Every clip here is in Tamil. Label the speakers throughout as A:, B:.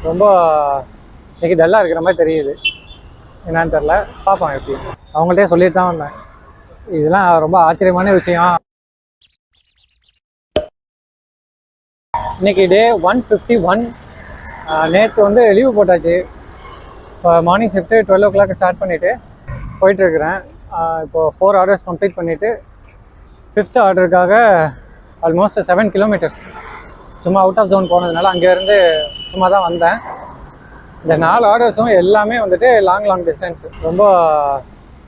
A: ரொம்ப இன்னைக்கு டல்லாக இருக்கிற மாதிரி தெரியுது. என்னன்னு தெரில, பார்ப்போம் எப்படி. அவங்கள்ட்டே சொல்லிட்டு தான் வந்தேன். இதெல்லாம் ரொம்ப ஆச்சரியமான விஷயம். இன்னைக்கு டே 151. நேற்று வந்து லீவு போட்டாச்சு. இப்போ மார்னிங் ஷிஃப்ட்டு 12 o'clock ஸ்டார்ட் பண்ணிவிட்டு போயிட்டுருக்கிறேன். இப்போது 4 hours கம்ப்ளீட் பண்ணிவிட்டு 5th ஆர்டருக்காக ஆல்மோஸ்ட் 7 kilometers சும்மா அவுட் ஆஃப் ஜோன் போனதுனால அங்கேருந்து சும்மா தான் வந்தேன். இந்த 4 ஆர்டர்ஸும் எல்லாமே வந்துட்டு லாங் டிஸ்டன்ஸ். ரொம்ப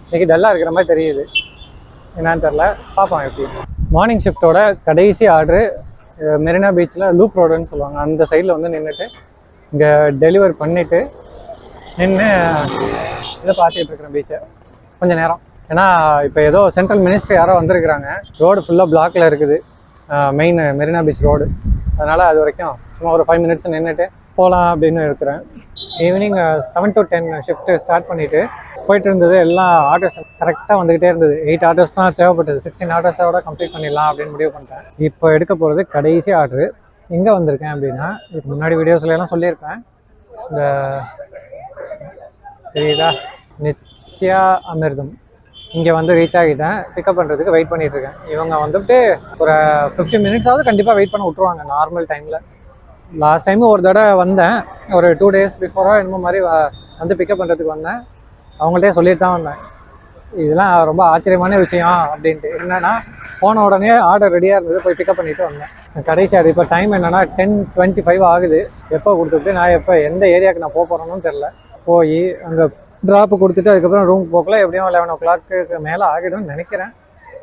A: இன்னைக்கு டல்லாக இருக்கிற மாதிரி தெரியுது. என்னன்னு தெரில, பார்ப்போம் எப்படி. மார்னிங் ஷிஃப்ட்டோட கடைசி ஆர்டரு மெரினா பீச்சில் லூப் ரோடுன்னு சொல்லுவாங்க, அந்த சைடில் வந்து நின்றுட்டு இங்கே டெலிவர் பண்ணிவிட்டு நின்று இதை பார்த்துட்டு இருக்கிறேன் பீச்சை கொஞ்சம் நேரம். ஏன்னா இப்போ ஏதோ சென்ட்ரல் மினிஸ்டர் யாரோ வந்திருக்கிறாங்க. ரோடு ஃபுல்லாக பிளாக்கில் இருக்குது, மெயின் மெரினா பீச் ரோடு. அதனால் அது வரைக்கும் சும்மா ஒரு 5 minutes நின்றுட்டு போகலாம் அப்படின்னு இருக்கிறேன். ஈவினிங் 7 to 10 ஷிஃப்ட்டு ஸ்டார்ட் பண்ணிவிட்டு போயிட்டு இருந்தது. எல்லாம் ஆர்டர்ஸ் கரெக்டாக வந்துக்கிட்டே இருந்தது. 8 ஆர்டர்ஸ் தான் தேவைப்பட்டது. 16 ஆர்டர்ஸோட கம்ப்ளீட் பண்ணிடலாம் அப்படின்னு முடிவு பண்ணிட்டேன். இப்போ எடுக்க போகிறது கடைசி ஆர்டரு. எங்கே வந்திருக்கேன் அப்படின்னா, இதுக்கு முன்னாடி வீடியோஸ்லாம் சொல்லியிருப்பேன். இந்த தெரியுதா, நித்யா அமிர்தம், இங்கே வந்து ரீச் ஆகிட்டேன். பிக்கப் பண்ணுறதுக்கு வெயிட் பண்ணிகிட்ருக்கேன். இவங்க வந்துட்டு ஒரு 15 minutes கண்டிப்பாக வெயிட் பண்ண விட்ருவாங்க நார்மல் டைமில். லாஸ்ட் டைமு ஒரு தடவை வந்தேன், ஒரு 2 days பிஃபோரோ என்னமோ மாதிரி வந்து பிக்கப் பண்ணுறதுக்கு வந்தேன். அவங்கள்ட்டே சொல்லிட்டு தான் வந்தேன். இதெல்லாம் ரொம்ப ஆச்சரியமான விஷயம் அப்படின்ட்டு. என்னென்னா, போன உடனே ஆர்டர் ரெடியாக இருந்தது, போய் பிக்கப் பண்ணிவிட்டு வந்தேன். கடைசி ஆர்டர் இப்போ டைம் என்னென்னா 10:25 ஆகுது. எப்போ கொடுத்துட்டு நான் எப்போ எந்த ஏரியாவுக்கு நான் போக போகிறேன்னு தெரில. போய் அங்கே ட்ராப்பு கொடுத்துட்டு அதுக்கப்புறம் ரூம் போகல, எப்படியும் 11 o'clock மேலே ஆகிடும்னு நினைக்கிறேன்.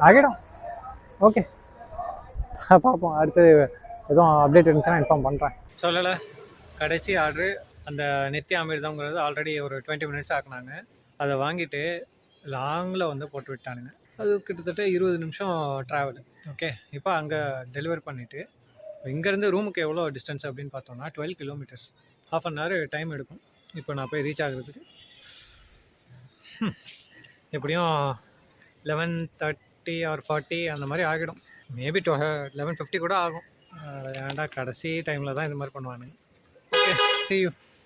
A: ஆகிடும். ஓகே, பார்ப்போம். அடுத்து எதுவும் அப்டேட் இருந்துச்சுன்னா இன்ஃபார்ம் பண்ணுறேன். சொல்லலை, கடைசி ஆர்டரு அந்த நித்யா அமிர்தம்ங்கிறது ஆல்ரெடி ஒரு 20 minutes ஆக்குனாங்க. அதை வாங்கிட்டு லாங்கில் வந்து போட்டு விட்டானுங்க. அது கிட்டத்தட்ட 20 நிமிஷம் ட்ராவல். ஓகே, இப்போ அங்கே டெலிவர் பண்ணிவிட்டு இங்கேருந்து ரூமுக்கு எவ்வளோ டிஸ்டன்ஸ் அப்படின்னு பார்த்தோம்னா 12 kilometers. 1/2 hour டைம் எடுக்கும். இப்போ நான் போய் ரீச் ஆகுறதுக்கு எப்படியும் 11:30 or 40 அந்த மாதிரி ஆகிடும். மேபி 11:50 கூட ஆகும். ஏன்டா கடைசி டைமில் தான் இது மாதிரி பண்ணுவானுங்க. Okay, see you.